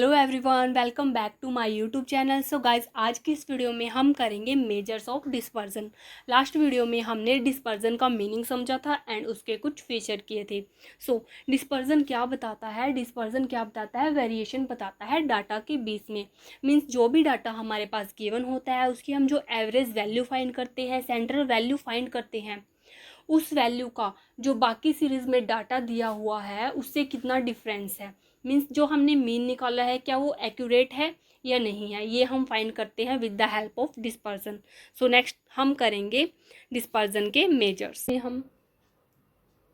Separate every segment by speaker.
Speaker 1: Hello everyone, welcome back to my YouTube channel. So guys, आज की इस video में हम करेंगे measures of dispersion. Last video में हमने डिस्पर्जन का मीनिंग समझा था एंड उसके कुछ फीचर किए थे। सो डिस्पर्जन क्या बताता है? डिस्पर्जन क्या बताता है? वेरिएशन बताता है डाटा के बीच में। मीन्स जो भी डाटा हमारे पास गिवन होता है उसकी हम जो एवरेज वैल्यू फाइंड करते हैं, सेंट्रल वैल्यू फाइंड करते हैं, उस वैल्यू का जो बाकी सीरीज में डाटा दिया हुआ है उससे कितना डिफरेंस है। मीन्स जो हमने मीन निकाला है क्या वो एक्यूरेट है या नहीं है, ये हम फाइंड करते हैं with the help of dispersion. So next हम करेंगे डिस्पर्जन के मेजर्स। हम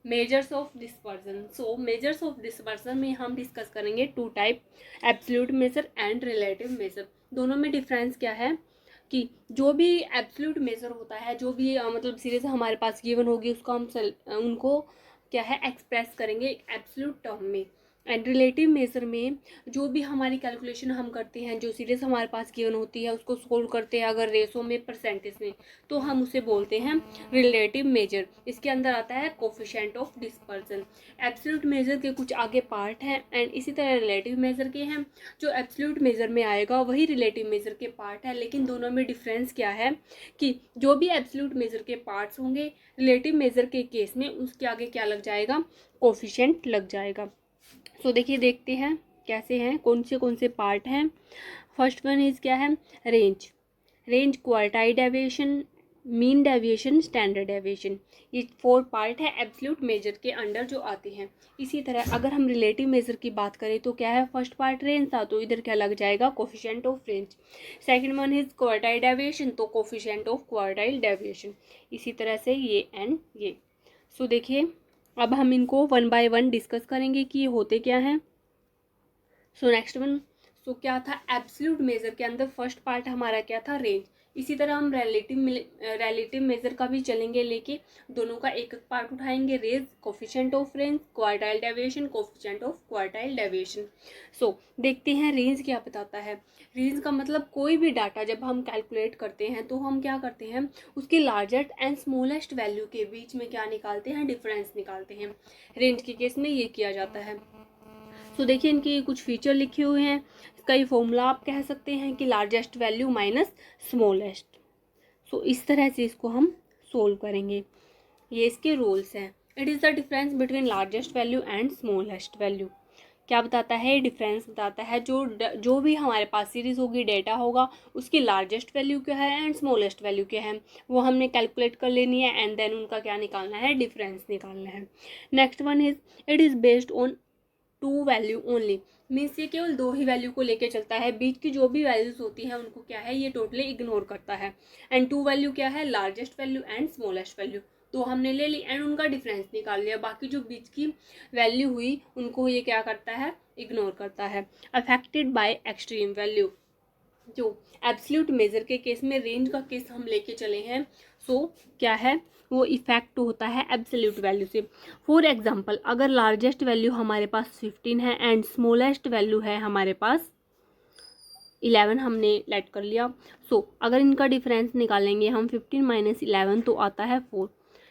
Speaker 1: measures of dispersion, so measures of dispersion में हम डिस्कस करेंगे two type, absolute measure and relative measure. दोनों में डिफरेंस क्या है कि जो भी एब्सोल्यूट मेजर होता है, जो भी मतलब सीरीज हमारे पास गिवन होगी उसको हम उनको क्या है एक्सप्रेस करेंगे एब्सोल्यूट टर्म में। एंड रिलेटिव मेजर में जो भी हमारी कैलकुलेशन हम करते हैं, जो सीरीज हमारे पास गिवन होती है उसको सोल्व करते हैं अगर रेशो में, परसेंटेज में, तो हम उसे बोलते हैं रिलेटिव मेजर। इसके अंदर आता है coefficient of dispersion. Absolute major के कुछ आगे पार्ट हैं एंड इसी तरह रिलेटिव मेजर के हैं। जो एब्सोल्यूट मेजर में आएगा वही रिलेटिव मेजर के पार्ट है, लेकिन दोनों में डिफरेंस क्या है कि जो भी एब्सोल्यूट मेजर के पार्ट्स होंगे, रिलेटिव मेजर के केस में उसके आगे क्या लग जाएगा? कोफिशिएंट लग जाएगा। सो देखिए, देखते हैं कैसे हैं, कौन से पार्ट हैं। फर्स्ट वन इज क्या है? Range. Range, quartile deviation, mean deviation, standard deviation, ये 4 पार्ट है एब्सोल्यूट मेजर के अंडर जो आते हैं। इसी तरह अगर हम रिलेटिव मेजर की बात करें तो क्या है? फर्स्ट पार्ट रेंज था तो इधर क्या लग जाएगा? Coefficient of range. Second one is quartile deviation, तो कोफिशिएंट ऑफ क्वार्टाइल डेविएशन। इसी तरह से ये एंड ये। सो देखिए, अब हम इनको वन बाय वन डिस्कस करेंगे कि ये होते क्या हैं। सो नेक्स्ट वन, सो क्या था? एब्सोल्यूट मेजर के अंदर फर्स्ट पार्ट हमारा क्या था? रेंज। इसी तरह हम रिलेटिव मेजर का भी चलेंगे लेके, दोनों का एक एक पार्ट उठाएंगे। Range, coefficient of range, quartile deviation, coefficient of quartile deviation. So देखते हैं रेंज क्या बताता है। रेंज का मतलब कोई भी डाटा जब हम कैलकुलेट करते हैं तो हम क्या करते हैं? उसकी लार्जेस्ट एंड स्मॉलेस्ट वैल्यू के बीच में क्या निकालते हैं? डिफरेंस निकालते हैं। रेंज के केस में ये किया जाता है। सो देखिए, इनके कुछ फीचर लिखे हुए हैं। इसका ये फॉर्मूला आप कह सकते हैं कि लार्जेस्ट वैल्यू माइनस स्मॉलेस्ट। सो इस तरह से इसको हम सोल्व करेंगे। ये इसके रूल्स हैं। It is the difference between largest value and smallest value. क्या बताता है? डिफरेंस बताता है जो भी हमारे पास सीरीज होगी, डेटा होगा, उसकी लार्जेस्ट वैल्यू क्या है एंड स्मॉलेस्ट वैल्यू क्या है, वो हमने कैलकुलेट कर लेनी है एंड देन उनका क्या निकालना है? डिफरेंस निकालना है। Next one is it is based on 2 value only. Means ये केवल 2 ही वैल्यू को लेके चलता है, बीच की जो भी वैल्यूज होती हैं उनको क्या है? ये टोटली इग्नोर करता है। एंड 2 वैल्यू क्या है? Largest value and smallest value. तो हमने ले ली एंड उनका डिफरेंस निकाल लिया। बाकी जो बीच की वैल्यू हुई उनको ये क्या करता है? इग्नोर करता है। अफेक्टेड बाय एक्सट्रीम वैल्यू, जो एब्सोल्यूट मेजर के केस में रेंज का केस हम लेके चले हैं, सो क्या है? वो इफेक्ट होता है एब्सोल्यूट वैल्यू से। फॉर एग्जांपल, अगर लार्जेस्ट वैल्यू हमारे पास 15 है एंड स्मॉलेस्ट वैल्यू है हमारे पास 11, हमने लेट कर लिया। सो अगर इनका डिफरेंस निकालेंगे हम 15 माइनस 11 तो आता है 4।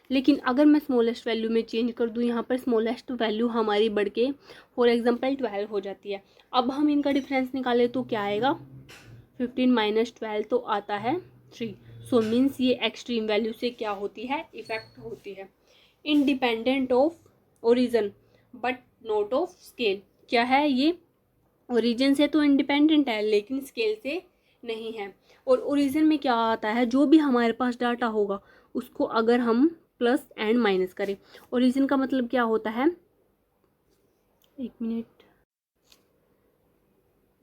Speaker 1: लेकिन अगर मैं स्मॉलेस्ट वैल्यू में चेंज कर दूँ, यहाँ पर स्मॉलेस्ट वैल्यू हमारी बढ़ के फॉर एग्जांपल 12 हो जाती है। अब हम इनका डिफरेंस निकालें तो क्या आएगा? 15 माइनस 12 तो आता है 3। सो मीन्स ये एक्सट्रीम वैल्यू से क्या होती है? इफेक्ट होती है। Independent of origin but not of scale. क्या है ये? ओरिजिन से तो इंडिपेंडेंट है लेकिन स्केल से नहीं है। और ओरिजिन में क्या आता है? जो भी हमारे पास डाटा होगा उसको अगर हम प्लस एंड माइनस करें। ओरिजिन का मतलब क्या होता है? एक minute.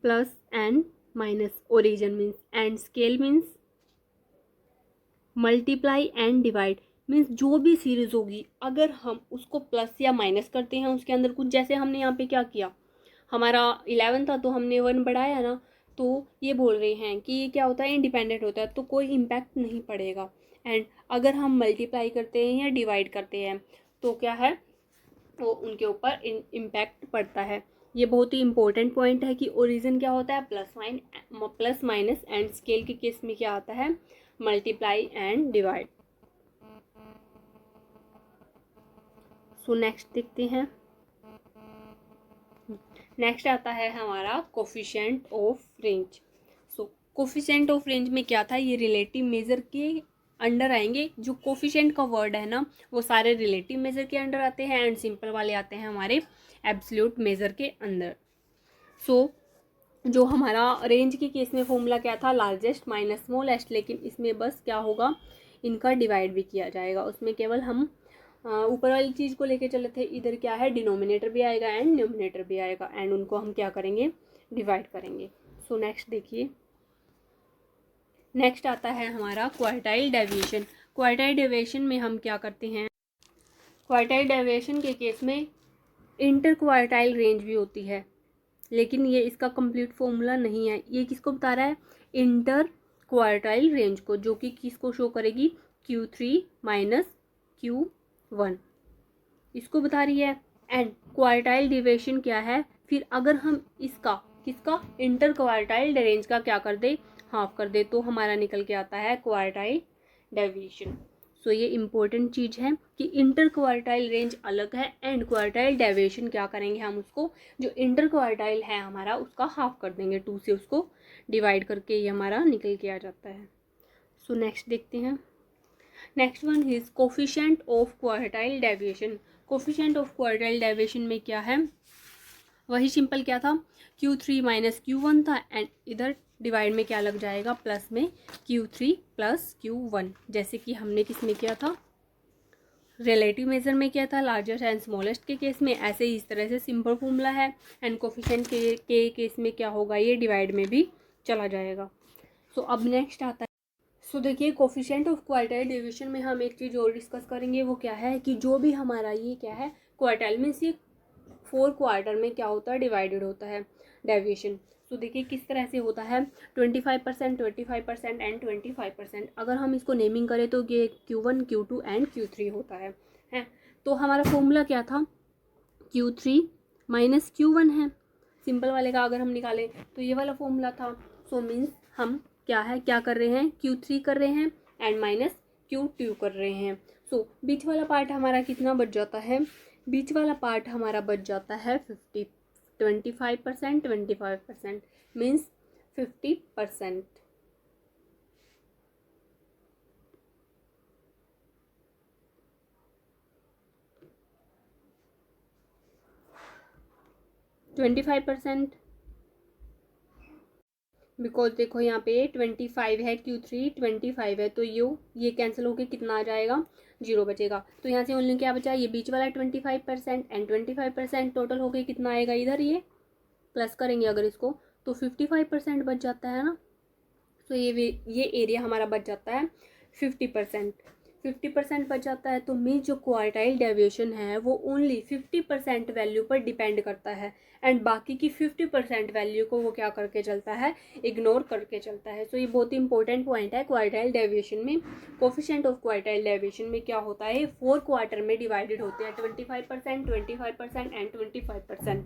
Speaker 1: Plus and minus, origin means, and scale means multiply and divide. Means जो भी सीरीज होगी अगर हम उसको प्लस या माइनस करते हैं उसके अंदर कुछ, जैसे हमने यहाँ पे क्या किया, हमारा 11 था तो हमने 1 बढ़ाया ना, तो ये बोल रहे हैं कि ये क्या होता है? इंडिपेंडेंट होता है तो कोई इम्पैक्ट नहीं पड़ेगा। एंड अगर हम मल्टीप्लाई करते हैं या डिवाइड करते हैं तो क्या है? वो उनके ऊपर इम्पैक्ट पड़ता है। ये बहुत ही इंपॉर्टेंट पॉइंट है कि ओरिजिन क्या होता है? प्लस माइनस, एंड स्केल के केस में क्या आता है? Multiply and divide. So next देखते हैं। नेक्स्ट आता है हमारा coefficient of range. So coefficient of range में क्या था, ये रिलेटिव मेजर के अंडर आएंगे। जो कोफिशिएंट का वर्ड है ना वो सारे रिलेटिव मेजर के अंडर आते हैं एंड सिंपल वाले आते हैं हमारे एब्सोल्यूट मेजर के अंदर। सो जो हमारा रेंज के केस में फॉर्मूला क्या था, लार्जेस्ट माइनस स्मॉलेस्ट, लेकिन इसमें बस क्या होगा, इनका डिवाइड भी किया जाएगा। उसमें केवल हम ऊपर वाली चीज़ को लेके चले थे, इधर क्या है डिनोमिनेटर भी आएगा एंड न्यूमिनेटर भी आएगा एंड उनको हम क्या करेंगे, डिवाइड करेंगे। सो नेक्स्ट देखिए, नेक्स्ट आता है हमारा क्वार्टाइल डेविएशन। क्वार्टाइल डेविएशन में हम क्या करते हैं, क्वार्टाइल डेविएशन के केस में इंटर क्वार्टाइल रेंज भी होती है, लेकिन ये इसका कंप्लीट फॉर्मूला नहीं है। ये किसको बता रहा है, इंटर क्वार्टाइल रेंज को, जो कि किसको शो करेगी, Q3 माइनस Q1 इसको बता रही है। एंड क्वार्टाइल डेविएशन क्या है, फिर अगर हम इसका किसका इंटर क्वार्टाइल रेंज का क्या कर दे, हाफ कर दे, तो हमारा निकल के आता है क्वार्टाइल डेविएशन। सो ये इम्पोर्टेंट चीज़ है कि इंटर क्वार्टाइल रेंज अलग है एंड क्वार्टाइल डेविएशन क्या करेंगे हम उसको, जो इंटर क्वार्टाइल है हमारा उसका हाफ कर देंगे, 2 से उसको डिवाइड करके ये हमारा निकल के आ जाता है। सो नेक्स्ट देखते हैं, next one is coefficient of quartile deviation. Coefficient of quartile deviation में क्या है, वही सिंपल क्या था, Q3 माइनस Q1 था एंड इधर डिवाइड में क्या लग जाएगा, प्लस में Q3 प्लस Q1, जैसे कि हमने किस में किया था, रिलेटिव मेजर में किया था, लार्जेस्ट एंड स्मॉलेस्ट के केस में। ऐसे ही इस तरह से सिंपल फॉर्मूला है एंड कोफिशिएंट के केस में क्या होगा, ये डिवाइड में भी चला जाएगा। सो अब नेक्स्ट आता है, सो देखिए कोफिशिएंट ऑफ क्वार्टाइल डिवीजन में हम एक चीज़ और डिस्कस करेंगे, वो क्या है कि जो भी हमारा ये क्या है क्वार्टाइल मीन्स ये 4 क्वार्टर में क्या होता है, डिवाइडेड होता है डेविएशन। तो देखिए किस तरह से होता है, 25%, 25% एंड 25%। अगर हम इसको नेमिंग करें तो ये Q1, Q2 एंड Q3 होता है। तो हमारा फॉर्मूला क्या था, Q3 माइनस Q1 है, सिंपल वाले का अगर हम निकालें तो ये वाला फॉर्मूला था। सो मीन्स हम क्या कर रहे हैं, Q3 कर रहे हैं एंड माइनस Q2 कर रहे हैं। सो बीच वाला पार्ट हमारा कितना बच जाता है, बीच वाला पार्ट हमारा बच जाता है 25%, 25% मीन्स 50%। बिकॉज देखो यहाँ पे 25 है, Q3 25 है, तो ये कैंसिल होके कितना आ जाएगा, 0 बचेगा। तो यहाँ से ओनली क्या बचा, ये बीच वाला 25% एंड 25%, टोटल होके कितना आएगा, इधर ये प्लस करेंगे अगर इसको तो 55% बच जाता है ना। तो ये एरिया हमारा बच जाता है 50%, 50% बच जाता है। तो मीन्स जो क्वार्टाइल डेविएशन है वो ओनली 50% वैल्यू पर डिपेंड करता है एंड बाकी की 50% वैल्यू को वो क्या करके चलता है, इग्नोर करके चलता है। तो ये बहुत ही इंपॉर्टेंट पॉइंट है क्वार्टाइल डेविएशन में। कोफिशिएंट ऑफ क्वार्टाइल डेविएशन में क्या होता है, 4 क्वार्टर में डिवाइडेड होते हैं, 25%, 25% एंड 25%।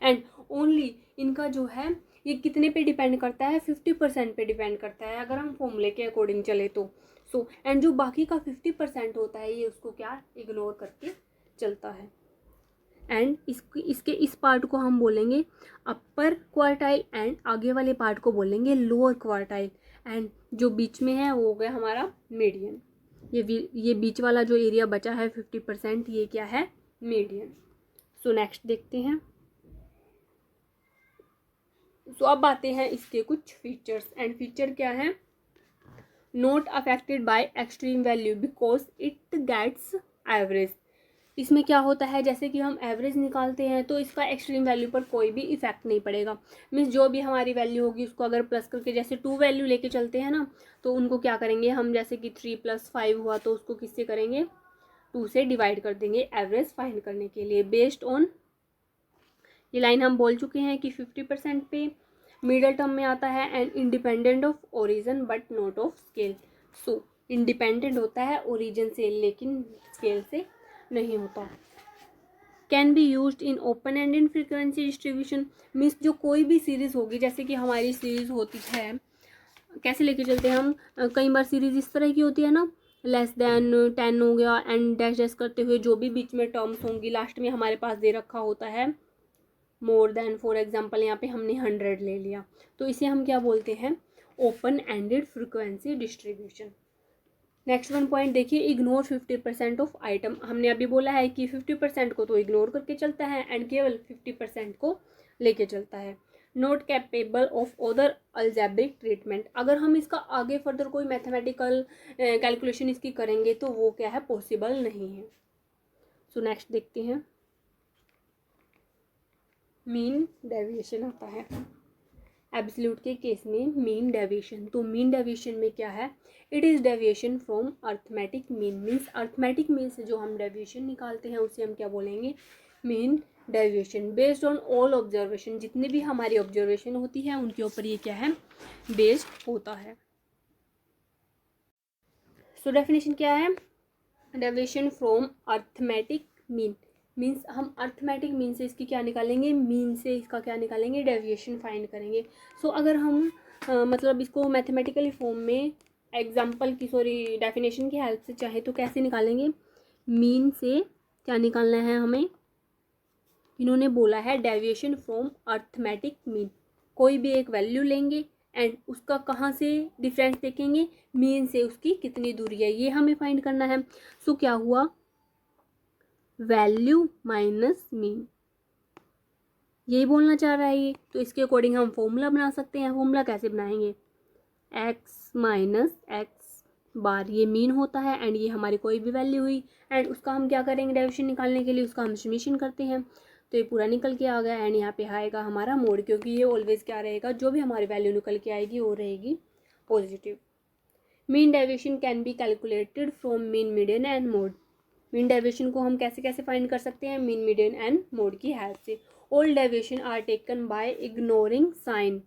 Speaker 1: एंड ओनली इनका जो है ये कितने पे डिपेंड करता है, 50% पे डिपेंड करता है अगर हम फॉर्मूले के अकॉर्डिंग चले तो। सो एंड जो बाकी का 50% होता है ये उसको क्या इग्नोर करके चलता है। एंड इसके इस पार्ट को हम बोलेंगे अपर क्वार्टाइल एंड आगे वाले पार्ट को बोलेंगे लोअर क्वार्टाइल एंड जो बीच में है वो हो गया हमारा मीडियन। ये बीच वाला जो एरिया बचा है 50%, ये क्या है, मीडियन। सो नेक्स्ट देखते हैं। सो अब आते हैं इसके कुछ फीचर्स एंड फीचर क्या है, not affected by extreme value because it gets average. इसमें क्या होता है, जैसे कि हम एवरेज निकालते हैं तो इसका एक्सट्रीम वैल्यू पर कोई भी इफेक्ट नहीं पड़ेगा। मीन्स जो भी हमारी वैल्यू होगी उसको अगर प्लस करके जैसे 2 वैल्यू लेके चलते हैं ना, तो उनको क्या करेंगे हम, जैसे कि 3 + 5 हुआ तो उसको किससे करेंगे, 2 से डिवाइड कर देंगे एवरेज फाइंड करने के लिए बेस्ड ऑन, ये लाइन हम बोल चुके हैं कि 50% पे मिडल टर्म में आता है and independent of origin but not of scale. So independent होता है ओरिजिन से लेकिन स्केल से नहीं होता। Can be used in open ended frequency distribution, means जो कोई भी सीरीज़ होगी, जैसे कि हमारी सीरीज़ होती है, कैसे लेके चलते हैं हम, कई बार सीरीज़ इस तरह की होती है ना, <10 हो गया एंड डैश डैश करते हुए जो भी बीच में टर्म्स होंगी लास्ट में हमारे पास दे रखा होता है मोर देन, फॉर एग्जांपल यहाँ पे हमने 100 ले लिया, तो इसे हम क्या बोलते हैं, open ended frequency distribution. Next one point देखिए, इग्नोर 50% ऑफ आइटम। हमने अभी बोला है कि 50% को तो इग्नोर करके चलता है एंड केवल 50% को लेके चलता है। Not capable of other algebraic treatment. अगर हम इसका आगे फर्दर कोई मैथमेटिकल कैलकुलेशन इसकी करेंगे तो वो क्या है, पॉसिबल नहीं है। सो नेक्स्ट देखते हैं, मीन डेविएशन आता है एब्सोल्यूट के केस में। मीन डेविएशन, तो मीन डेविएशन में क्या है, it is deviation from arithmetic mean. Means arithmetic mean से जो हम डेविएशन निकालते हैं उसे हम क्या बोलेंगे, mean deviation. Based on all observation, जितनी भी हमारी ऑब्जर्वेशन होती है उनके ऊपर ये क्या है, बेस्ड होता है। सो डेफिनेशन क्या है, deviation from arithmetic mean. Means हम अर्थमेटिक मीन से इसकी क्या निकालेंगे, मीन से इसका क्या निकालेंगे, डेविएशन फाइंड करेंगे। सो अगर हम मतलब इसको मैथमेटिकली फॉर्म में एग्जाम्पल की डेफिनेशन की हेल्प से चाहे तो कैसे निकालेंगे, मीन से क्या निकालना है हमें, इन्होंने बोला है डेविएशन फ्रॉम अर्थमेटिक मीन। कोई भी एक वैल्यू लेंगे एंड उसका कहाँ से डिफरेंस देखेंगे, मीन से उसकी कितनी दूरी है, ये हमें फाइंड करना है। सो क्या हुआ, वैल्यू माइनस मीन, यही बोलना चाह रहा है ये। तो इसके अकॉर्डिंग हम फॉर्मूला बना सकते हैं। फॉर्मूला कैसे बनाएंगे, एक्स माइनस एक्स बार, ये मीन होता है एंड ये हमारी कोई भी वैल्यू हुई एंड उसका हम क्या करेंगे, डेविएशन निकालने के लिए उसका हम समेशन करते हैं। तो ये पूरा निकल के आ गया एंड यहाँ पे आएगा हमारा मोड, क्योंकि ये ऑलवेज क्या रहेगा, जो भी हमारी वैल्यू निकल के आएगी वो रहेगी positive. Mean deviation can be calculated from mean, median and mode. Mean deviation को हम कैसे कैसे फाइंड कर सकते हैं, मीन, मीडियन एंड मोड की हेल्प से। All deviation are taken by ignoring sign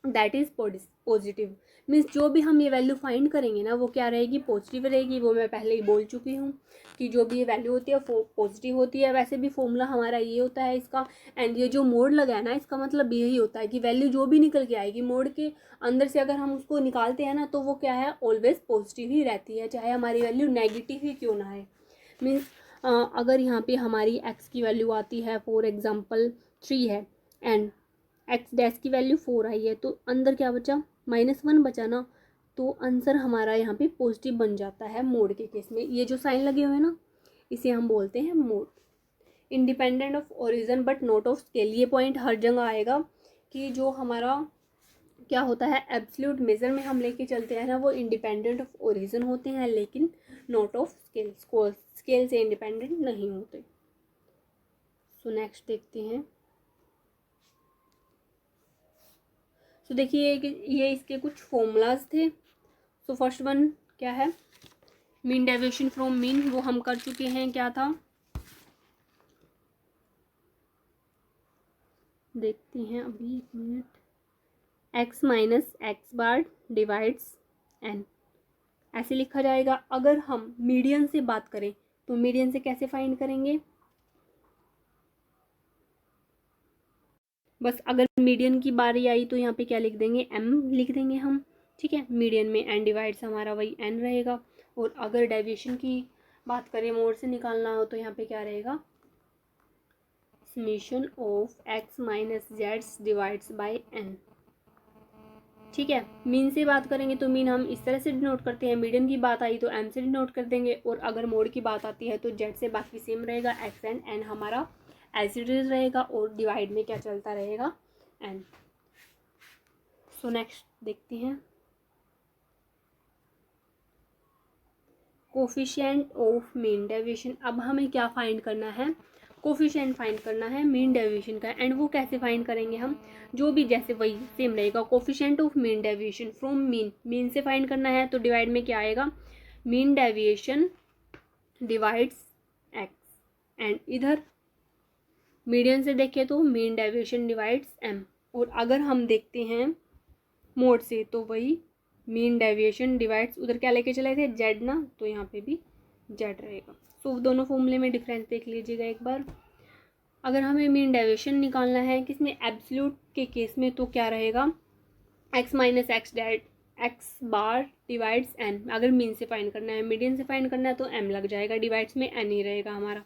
Speaker 1: that is positive. Means जो भी हम ये वैल्यू फाइंड करेंगे ना वो क्या रहेगी, पॉजिटिव रहेगी। वो मैं पहले ही बोल चुकी हूँ कि जो भी ये वैल्यू होती है वो पॉजिटिव होती है। वैसे भी फॉर्मूला हमारा ये होता है इसका, एंड ये जो मोड लगा है ना इसका मतलब यही होता है कि वैल्यू जो भी निकल के आएगी मोड के अंदर से अगर हम उसको निकालते हैं ना तो वो क्या है, ऑलवेज पॉजिटिव ही रहती है, चाहे हमारी वैल्यू नेगेटिव ही क्यों ना है। मीन्स अगर यहाँ पे हमारी एक्स की वैल्यू आती है फॉर एग्जांपल 3 है एंड एक्स डैश की वैल्यू 4 आई है, तो अंदर क्या बचा, -1 बचा ना, तो आंसर हमारा यहाँ पे पॉजिटिव बन जाता है मोड के केस में। ये जो साइन लगे हुए हैं ना इसे हम बोलते हैं mode. Independent of origin but not of scale, ये पॉइंट हर जगह आएगा कि जो हमारा क्या होता है, एब्सोल्यूट मेजर में हम लेके चलते हैं ना वो इंडिपेंडेंट ऑफ ओरिजिन होते हैं लेकिन नॉट ऑफ स्केल, स्केल से इंडिपेंडेंट नहीं होते। सो नेक्स्ट देखते हैं। सो देखिए ये इसके कुछ फॉर्मूलाज थे। सो फर्स्ट वन क्या है, मीन डेविएशन फ्रॉम मीन, वो हम कर चुके हैं, क्या था देखते हैं अभी, 1 minute. X minus x bar divides N, ऐसे लिखा जाएगा। अगर हम मीडियन से बात करें तो मीडियन से कैसे फाइंड करेंगे, बस अगर मीडियन की बारी आई तो यहाँ पे क्या लिख देंगे, एम लिख देंगे हम, ठीक है। मीडियन में एन डिवाइड्स हमारा वही एन रहेगा। और अगर डेविएशन की बात करें, मोड से निकालना हो तो यहाँ पे क्या रहेगा, समेशन ऑफ एक्स माइनस जेड्स डिवाइड्स बाय एन, ठीक है। मीन से बात करेंगे तो मीन हम इस तरह से डिनोट करते हैं, मीडियन की बात आई तो एम से डिनोट कर देंगे, और अगर मोड की बात आती है तो जेड से, बाकी सेम रहेगा, एक्स एंड एन हमारा एज इट इज रहेगा और डिवाइड में क्या चलता रहेगा, एन। सो नेक्स्ट देखते हैं, कोफिशिएंट ऑफ मीन डेविएशन। अब हमें क्या फाइंड करना है, कोफिशिएंट फाइंड करना है मीन डेविएशन का, एंड वो कैसे फाइंड करेंगे हम, जो भी जैसे वही सेम रहेगा, coefficient of mean deviation from mean, mean से फाइंड करना है तो डिवाइड में क्या आएगा, mean deviation divides x, and इधर मीडियन से देखें तो मीन डेविएशन डिवाइड्स एम, और अगर हम देखते हैं मोड से तो वही मीन डेविएशन डिवाइड्स, उधर क्या लेके चले थे, जेड ना, तो यहाँ पे भी जेड रहेगा। सो दोनों फॉर्मूले में डिफरेंस देख लीजिएगा एक बार। अगर हमें मीन डेविएशन निकालना है किसमें, एब्सोल्यूट के केस में, तो क्या रहेगा, एक्स माइनस एक्स डेड एक्स बार डिवाइड्स एन। अगर मीन से फाइंड करना है, मीडियन से फाइंड करना है तो एम लग जाएगा, डिवाइड्स में एन ही रहेगा हमारा।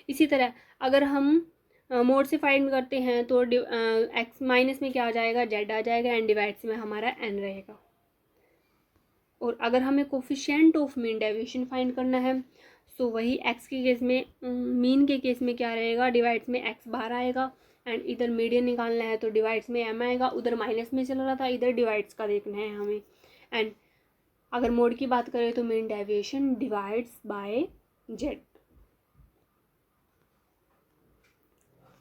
Speaker 1: इसी तरह अगर हम मोड से फाइंड करते हैं तो एक्स माइनस में क्या आ जाएगा, जेड आ जाएगा, एंड डिवाइड्स में हमारा एन रहेगा। और अगर हमें coefficient of mean deviation find करना है तो वही एक्स के केस में, मीन के केस में क्या रहेगा, डिवाइड्स में एक्स बाहर आएगा, एंड इधर मीडियन निकालना है तो डिवाइड्स में एम आएगा। उधर माइनस में चल रहा था, इधर डिवाइड्स का देखना है हमें। एंड अगर मोड की बात करें तो mean deviation divides bye Z.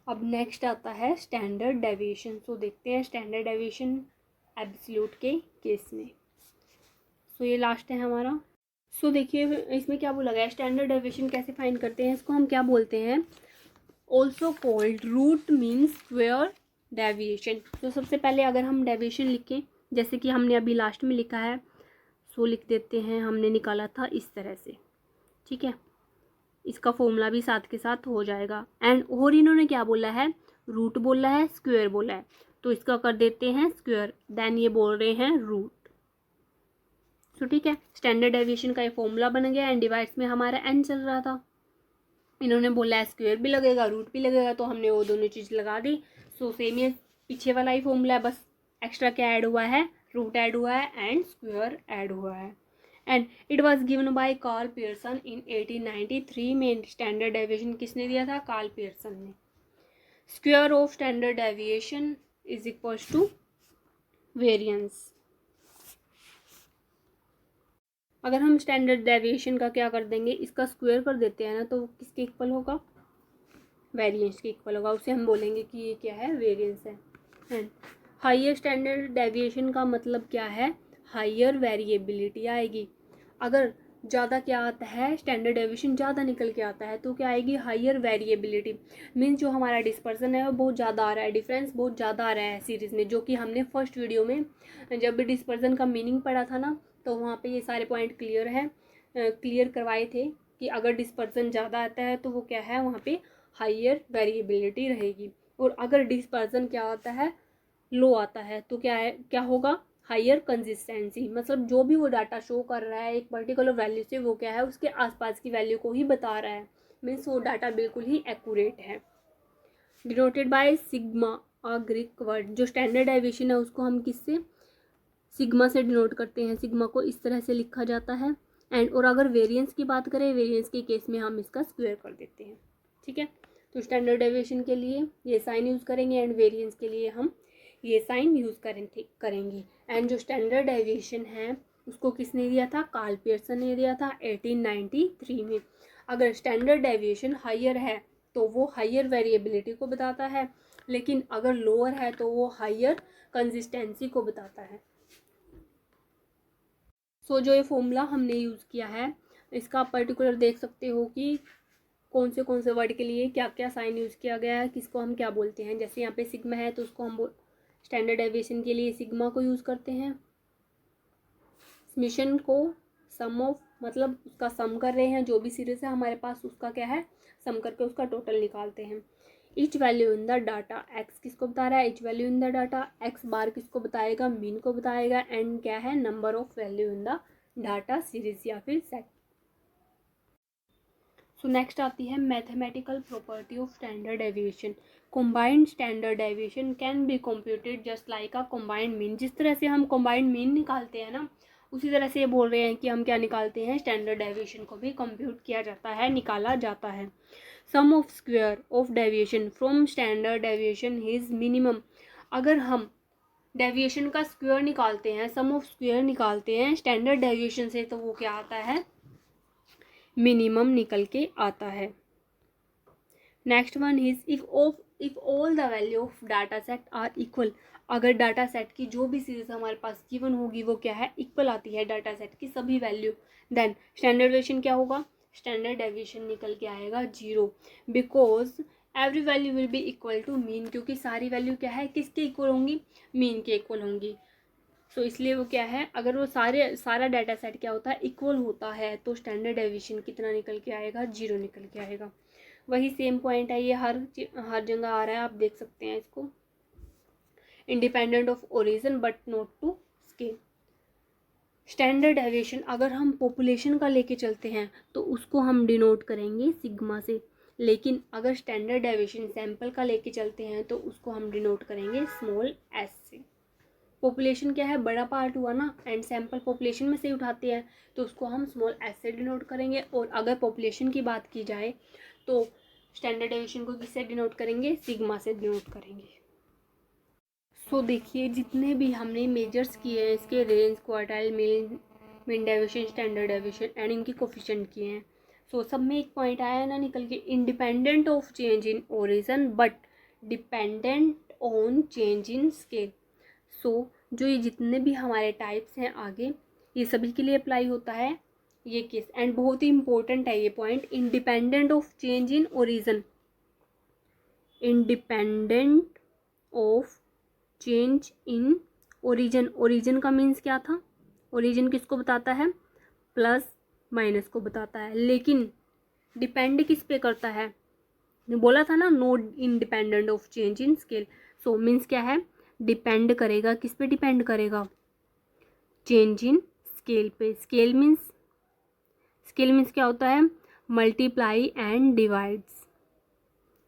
Speaker 1: अब नेक्स्ट आता है स्टैंडर्ड डेविएशन। सो देखते हैं स्टैंडर्ड डेविएशन एब्सोल्यूट के केस में। सो ये लास्ट है हमारा। सो देखिए इसमें क्या बोला गया है, स्टैंडर्ड डेविएशन कैसे फाइंड करते हैं, इसको हम क्या बोलते हैं, also called root mean square deviation. तो सबसे पहले अगर हम डेविएशन लिखें, जैसे कि हमने अभी लास्ट में लिखा है, सो लिख देते हैं, हमने निकाला था इस तरह से, ठीक है। इसका फॉर्मूला भी साथ के साथ हो जाएगा। एंड और इन्होंने क्या बोला है, रूट बोला है, स्क्वायर बोला है, तो इसका कर देते हैं स्क्वायर, देन ये बोल रहे हैं रूट। तो ठीक है, स्टैंडर्ड डेविएशन का ये फॉर्मूला बन गया। एंड डिवाइड्स में हमारा एन चल रहा था, इन्होंने बोला है स्क्वायर भी लगेगा रूट भी लगेगा, तो हमने वो दोनों चीज़ लगा दी। सो सेम ये पीछे वाला ही फॉर्मूला है, बस एक्स्ट्रा क्या ऐड हुआ है, रूट ऐड हुआ है एंड स्क्वायर ऐड हुआ है। And it was given by Karl Pearson in 1893 में। स्टैंडर्ड डेविएशन किसने दिया था, कार्ल पियर्सन ने। Square of standard deviation is equal to variance. अगर हम स्टैंडर्ड डेविएशन का क्या कर देंगे, इसका स्क्वायर कर देते हैं ना, तो किसके इक्वल होगा, वेरिएंस के इक्वल होगा, उसे हम बोलेंगे कि ये क्या है, वेरिएंस है। एंड हाइयर स्टैंडर्ड डेविएशन का मतलब क्या है, हाइयर वेरिएबिलिटी आएगी। अगर ज़्यादा क्या आता है, स्टैंडर्ड डेविएशन ज़्यादा निकल के आता है, तो क्या आएगी, हाइयर वेरिएबिलिटी। मीन्स जो हमारा डिस्पर्सन है वो बहुत ज़्यादा आ रहा है, डिफरेंस बहुत ज़्यादा आ रहा है सीरीज़ में, जो कि हमने फर्स्ट वीडियो में जब डिस्पर्सन का मीनिंग पढ़ा था ना, तो वहाँ पे ये सारे पॉइंट क्लियर करवाए थे कि अगर डिस्पर्सन ज़्यादा आता है तो वो क्या है, वहाँ पे हाइयर वेरिएबिलिटी रहेगी। और अगर डिस्पर्सन क्या आता है, लो आता है, तो क्या होगा, हाइयर कंसिस्टेंसी। मतलब जो भी वो डाटा शो कर रहा है एक पर्टिकुलर वैल्यू से, वो क्या है, उसके आसपास की वैल्यू को ही बता रहा है। मीन्स वो डाटा बिल्कुल ही एक्यूरेट है। Denoted by sigma, a Greek word. जो स्टैंडर्ड डेविएशन है उसको हम किससे, सिग्मा से डिनोट करते हैं। सिग्मा को इस तरह से लिखा जाता है। एंड और अगर वेरिएंस की बात करें, वेरिएंस के केस में हम इसका स्क्वायर कर देते हैं, ठीक है। तो स्टैंडर्ड डेविएशन के लिए ये साइन यूज़ करेंगे, एंड वेरिएंस के लिए हम ये साइन यूज़ करेंगे। एंड जो स्टैंडर्ड डेविएशन है उसको किसने दिया था, कार्ल पियर्सन ने दिया था 1893 में। अगर स्टैंडर्ड डेविएशन हाइयर है तो वो हाइयर वेरिएबिलिटी को बताता है, लेकिन अगर लोअर है तो वो हाइयर कंसिस्टेंसी को बताता है। सो जो ये फॉर्मूला हमने यूज़ किया है, इसका पर्टिकुलर देख सकते हो कि कौन से वर्ड के लिए क्या क्या साइन यूज़ किया गया है, किसको हम क्या बोलते हैं। जैसे यहाँ पे सिग्मा है तो उसको हम स्टैंडर्ड डेविएशन के लिए सिग्मा को यूज़ करते हैं। समेशन को सम ऑफ, मतलब उसका सम कर रहे हैं, जो भी सीरीज है हमारे पास उसका क्या है, सम करके उसका टोटल निकालते हैं। Each value in the data, x किसको बता रहा है, each value in the data, x bar किसको बताएगा, मीन को बताएगा, एंड क्या है, number of value in the data series या फिर सेट। सो नेक्स्ट आती है mathematical property of standard deviation. Combined standard deviation can be computed just like a combined mean. जिस तरह से हम कॉम्बाइंड मीन निकालते हैं ना, उसी तरह से ये बोल रहे हैं कि हम क्या निकालते हैं, स्टैंडर्ड डेविएशन को भी कंप्यूट किया जाता है, निकाला जाता है। Sum of square of deviation from standard deviation is minimum. अगर हम डेविएशन का स्क्वायर निकालते हैं, सम ऑफ स्क्वायर निकालते हैं स्टैंडर्ड डेविएशन से, तो वो क्या आता है, मिनिमम निकल के आता है। Next one is if all the value of data set are equal. अगर डाटा सेट की जो भी सीरीज हमारे पास गिवन होगी वो क्या है, इक्वल आती है डाटा सेट की सभी वैल्यू, देन स्टैंडर्ड डेविएशन क्या होगा, स्टैंडर्ड डेविएशन निकल के आएगा 0, because every value will be equal to mean. क्योंकि सारी वैल्यू क्या है, किसके इक्वल होंगी, मीन के इक्वल होंगी। तो इसलिए वो क्या है, अगर वो सारा डाटा सेट क्या होता है, इक्वल होता है, तो स्टैंडर्ड डेविएशन कितना निकल के आएगा, 0 निकल के आएगा। वही सेम पॉइंट है, ये हर जगह आ रहा है, आप देख सकते हैं इसको। Independent of origin but not to scale. Standard deviation अगर हम पॉपुलेशन का लेके चलते हैं तो उसको हम डिनोट करेंगे सिग्मा से। लेकिन अगर स्टैंडर्ड डेविएशन सैंपल का लेके चलते हैं तो उसको हम डिनोट करेंगे स्मॉल एस से। पॉपुलेशन क्या है, बड़ा पार्ट हुआ ना, एंड सैंपल पॉपुलेशन में से उठाते हैं तो उसको हम स्मॉल एस से डिनोट करेंगे। और अगर पॉपुलेशन की बात की जाए तो स्टैंडर्ड डेविएशन को किससे डिनोट करेंगे, सिग्मा से डिनोट करेंगे। सो देखिए जितने भी हमने मेजर्स किए हैं इसके range, quartile, mean deviation, standard deviation and इनके कोफिशिएंट किए हैं। सो सब में एक पॉइंट आया ना निकल के, independent of change in origin but dependent on change in scale. So जो ये जितने भी हमारे टाइप्स हैं आगे, ये सभी के लिए अप्लाई होता है ये केस। एंड बहुत ही इंपॉर्टेंट है ये point, independent of change in origin, independent of change in origin. Origin का मीन्स क्या था, ओरिजिन किसको बताता है, प्लस माइनस को बताता है, लेकिन डिपेंड किस पे करता है, बोला था ना no independent of change in scale. So means क्या है, डिपेंड करेगा, किस पे डिपेंड करेगा, चेंज इन स्केल पे। स्केल मीन्स क्या होता है, मल्टीप्लाई एंड डिवाइड्स,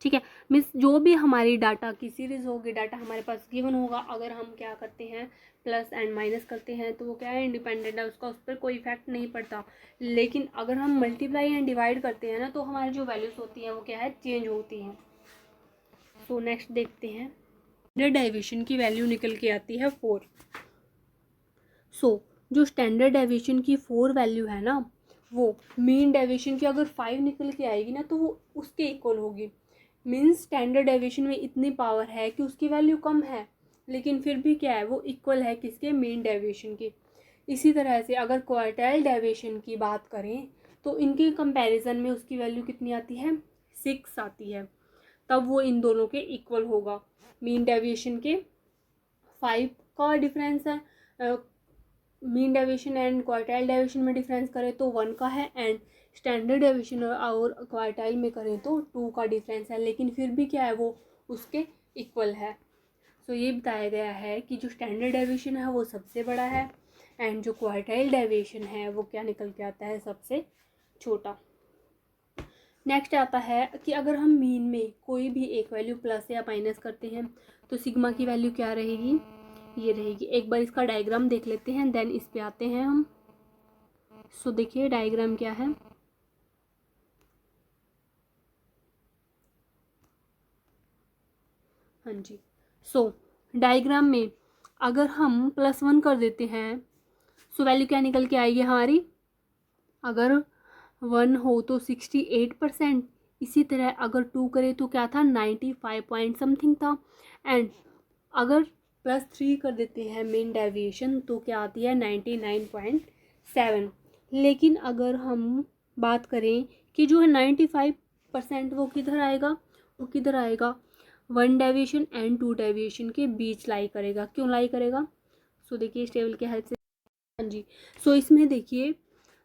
Speaker 1: ठीक है। मीन्स जो भी हमारी डाटा की सीरीज होगी, डाटा हमारे पास गिवन होगा, अगर हम क्या करते हैं प्लस एंड माइनस करते हैं तो वो क्या है, इंडिपेंडेंट है, उसका उस पर कोई इफेक्ट नहीं पड़ता। लेकिन अगर हम मल्टीप्लाई एंड डिवाइड करते हैं ना तो हमारी जो वैल्यूज होती हैं वो क्या है, चेंज होती हैं। सो नेक्स्ट देखते हैं, स्टैंडर्ड डेविएशन की वैल्यू निकल के आती है 4। सो जो स्टैंडर्ड डेविएशन की 4 वैल्यू है ना, वो मीन डेविएशन की अगर 5 निकल के आएगी ना तो वो उसके इक्वल होगी। मीन्स स्टैंडर्ड डेविएशन में इतनी पावर है कि उसकी वैल्यू कम है, लेकिन फिर भी क्या है, वो इक्वल है किसके, मीन डेविएशन के। इसी तरह से अगर क्वार्टाइल डेविएशन की बात करें तो इनके कंपैरिजन में उसकी वैल्यू कितनी आती है, 6 आती है, तब वो इन दोनों के इक्वल होगा। मीन डेविएशन के 5 का डिफरेंस है, mean deviation and quartile deviation में डिफरेंस करें तो 1 का है, एंड स्टैंडर्ड डेविएशन और क्वार्टाइल में करें तो 2 का डिफरेंस है, लेकिन फिर भी क्या है, वो उसके इक्वल है। सो ये बताया गया है कि जो स्टैंडर्ड डेविएशन है वो सबसे बड़ा है, एंड जो क्वार्टाइल डेविएशन है वो क्या निकल के आता है, सबसे छोटा। नेक्स्ट आता है कि अगर हम मीन में कोई भी एक वैल्यू प्लस या माइनस करते हैं तो सिग्मा की वैल्यू क्या रहेगी, ये रहेगी। एक बार इसका डायग्राम देख लेते हैं, देन इस पे आते हैं हम। सो देखिए डायग्राम क्या है, हाँ जी। सो डायग्राम में अगर हम +1 कर देते हैं सो वैल्यू क्या निकल के आएगी हमारी, अगर 1 हो तो 68%, इसी तरह अगर 2 करें तो क्या था, 95 पॉइंट समथिंग था, एंड अगर +3 कर देते हैं मीन डेविएशन तो क्या आती है, 99.7। लेकिन अगर हम बात करें कि जो है 95% वो किधर आएगा, वो किधर आएगा, 1 डेविएशन एंड 2 डेविएशन के बीच लाई करेगा। क्यों लाई करेगा, सो देखिए इस टेबल के हेल्प से, हाँ जी। सो इसमें देखिए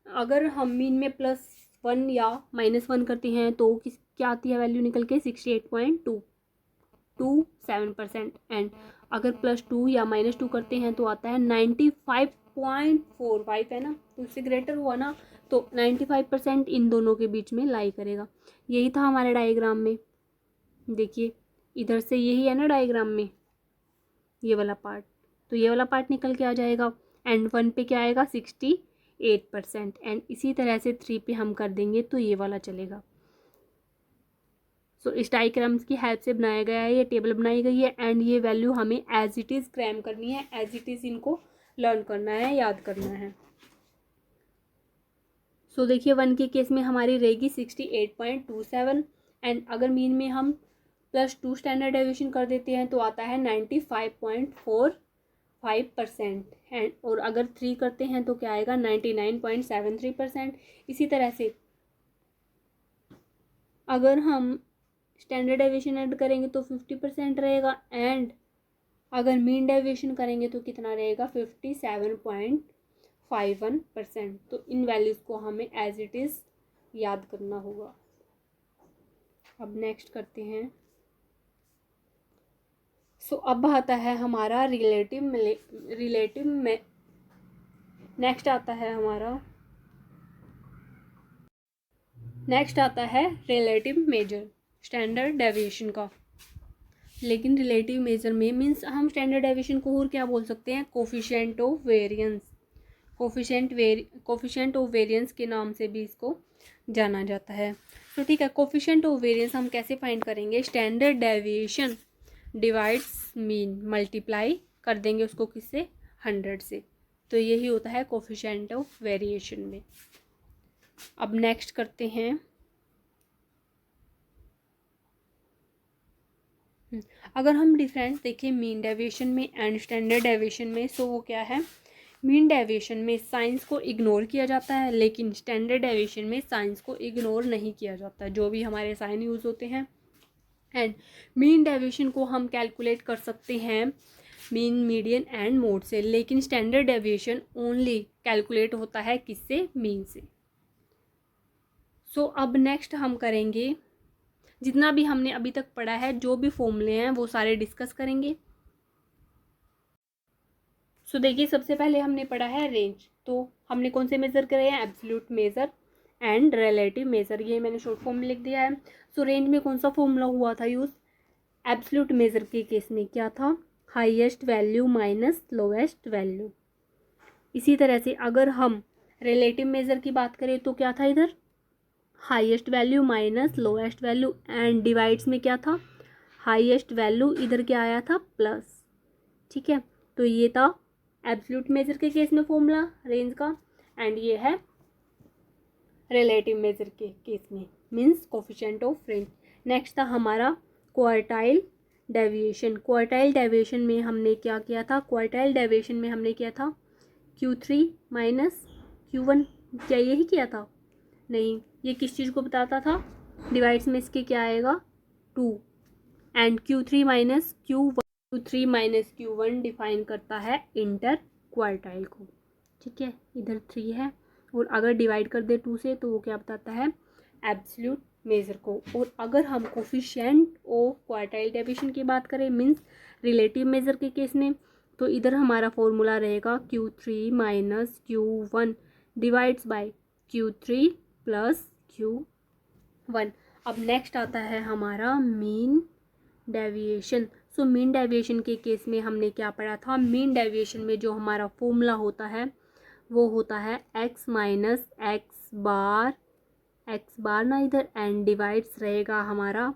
Speaker 1: अगर हम मीन में +1 या -1 करते हैं तो क्या आती है वैल्यू निकल के, 68.227%, एंड अगर +2 या -2 करते हैं तो आता है 95.45 है ना, तो इससे ग्रेटर हुआ ना, तो 95% इन दोनों के बीच में लाई करेगा। यही था हमारे डायग्राम में, देखिए इधर से यही है ना डायग्राम में ये वाला पार्ट, तो ये वाला पार्ट निकल के आ जाएगा, एंड 1 पे क्या आएगा, 68%, एंड इसी तरह से 3 पे हम कर देंगे तो ये वाला चलेगा। सो इस डायग्राम्स की हेल्प से बनाया गया है, ये टेबल बनाई गई है, एंड ये वैल्यू हमें एज इट इज़ क्रैम करनी है, एज इट इज़ इनको लर्न करना है, याद करना है। सो देखिए 1 के केस में हमारी रहेगी 68.27, एंड अगर मीन में हम +2 स्टैंडर्ड डेविएशन कर देते हैं तो आता है 95.45%, एंड और अगर 3 करते हैं तो क्या आएगा, 99.73%। इसी तरह से अगर हम स्टैंडर्ड डेविएशन ऐड करेंगे तो 50% रहेगा, एंड अगर मीन डेविएशन करेंगे तो कितना रहेगा, 57.51%। तो इन वैल्यूज़ को हमें एज इट इज़ याद करना होगा। अब नेक्स्ट करते हैं। सो अब आता है हमारा रिलेटिव में नेक्स्ट आता है हमारा नेक्स्ट आता है रिलेटिव मेजर, स्टैंडर्ड डेविएशन का। लेकिन रिलेटिव मेजर में मीन्स हम स्टैंडर्ड डेविएशन को और क्या बोल सकते हैं, coefficient of variance, coefficient of variance के नाम से भी इसको जाना जाता है। तो ठीक है, कोफिशिएंट ऑफ वेरिएंस हम कैसे फाइंड करेंगे, standard deviation divides mean, multiply कर देंगे उसको किससे, 100 से। तो यही होता है कोफिशिएंट ऑफ वेरिएशन में। अब नेक्स्ट करते हैं, अगर हम डिफरेंस देखें मीन डेविएशन में एंड स्टैंडर्ड डेविएशन में, सो वो क्या है, मीन डेविएशन में साइंस को इग्नोर किया जाता है, लेकिन स्टैंडर्ड डेविएशन में साइंस को इग्नोर नहीं किया जाता, जो भी हमारे साइन यूज़ होते हैं। एंड मीन डेविएशन को हम कैलकुलेट कर सकते हैं मीन, मीडियन एंड मोड से, लेकिन स्टैंडर्ड डेविएशन ओनली कैलकुलेट होता है किससे, मीन से। सो अब नेक्स्ट हम करेंगे, जितना भी हमने अभी तक पढ़ा है, जो भी फॉर्मूले हैं वो सारे डिस्कस करेंगे। सो देखिए, सबसे पहले हमने पढ़ा है रेंज। तो हमने कौन से मेज़र करे हैं, absolute measure and relative measure, ये मैंने शॉर्ट फॉर्म में लिख दिया है। सो रेंज में कौन सा फॉर्मूला हुआ था यूज़, एब्सोल्यूट मेज़र के केस में क्या था, highest value minus lowest value. इसी तरह से अगर हम रिलेटिव मेज़र की बात करें तो क्या था इधर, highest value minus lowest value, and divides में क्या था, हाईएस्ट वैल्यू इधर क्या आया था, प्लस। ठीक है, तो ये था एब्सोल्यूट मेजर के केस में फॉर्मूला रेंज का, एंड ये है रिलेटिव मेजर के केस में means coefficient of range. Next था हमारा क्वार्टाइल डेविएशन। क्वार्टाइल डेविएशन में हमने क्या किया था, क्वार्टाइल डेविएशन में हमने किया था Q3 माइनस Q1, क्या यही किया था, नहीं, ये किस चीज़ को बताता था, डिवाइड्स में इसके क्या आएगा, 2, and Q3 minus Q1 define करता है इंटर क्वार्टाइल को। ठीक है, इधर 3 है, और अगर डिवाइड कर दे 2 से तो वो क्या बताता है, एब्सोल्यूट मेजर को। और अगर हम कोफिशिएंट ऑफ क्वार्टाइल डेविएशन की बात करें मीन्स रिलेटिव मेजर के केस में, तो इधर हमारा फॉर्मूला रहेगा Q3 minus Q1 divides bye Q3 plus Q1। अब नेक्स्ट आता है हमारा mean deviation. So mean deviation के केस में हमने क्या पढ़ा था, मीन डेविएशन में जो हमारा फॉर्मूला होता है वो होता है x माइनस एक्स बार ना इधर, एंड डिवाइड्स रहेगा हमारा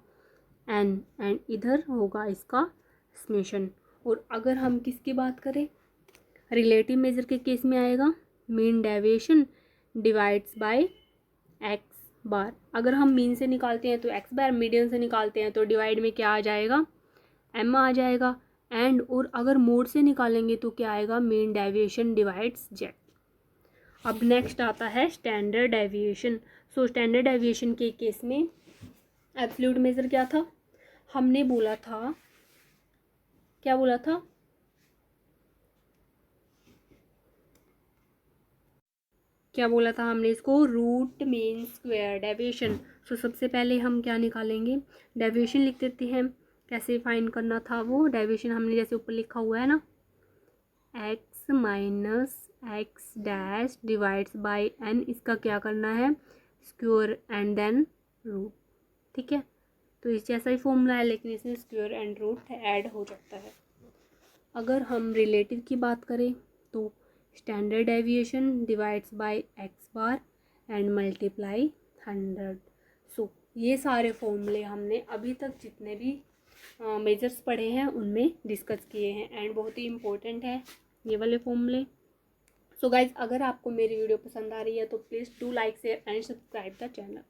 Speaker 1: n, एंड इधर होगा इसका समेशन। और अगर हम किसकी बात करें, रिलेटिव मेजर के केस में आएगा mean deviation divides by x bar. अगर हम मीन से निकालते हैं तो एक्स बार, मीडियन से निकालते हैं तो डिवाइड में क्या आ जाएगा, एम आ जाएगा, एंड और अगर मोड से निकालेंगे तो क्या आएगा, मीन डेविएशन डिवाइड्स जेड। अब नेक्स्ट आता है standard deviation. So standard deviation के केस में एब्सोल्यूट मेजर क्या था, हमने बोला था, क्या बोला था, क्या बोला था हमने इसको, रूट मीन स्क्वायर डेविएशन। सो सबसे पहले हम क्या निकालेंगे, डेविएशन लिख देते हैं। कैसे फाइंड करना था वो डेविएशन, हमने जैसे ऊपर लिखा हुआ है ना, x minus x dash divides by n, इसका क्या करना है, स्क्वायर एंड देन रूट। ठीक है, तो इस जैसा ही फॉर्मूला है, लेकिन इसमें स्क्वायर एंड रूट ऐड हो जाता है। अगर हम रिलेटिव की बात करें तो standard deviation divides by x bar and multiply 100। सो ये सारे फॉर्मूले हमने अभी तक जितने भी मेजर्स पढ़े हैं उनमें डिस्कस किए हैं, एंड बहुत ही इम्पोर्टेंट है ये वाले फॉर्मूले। सो गाइज, अगर आपको मेरी वीडियो पसंद आ रही है तो please do like share and subscribe the channel.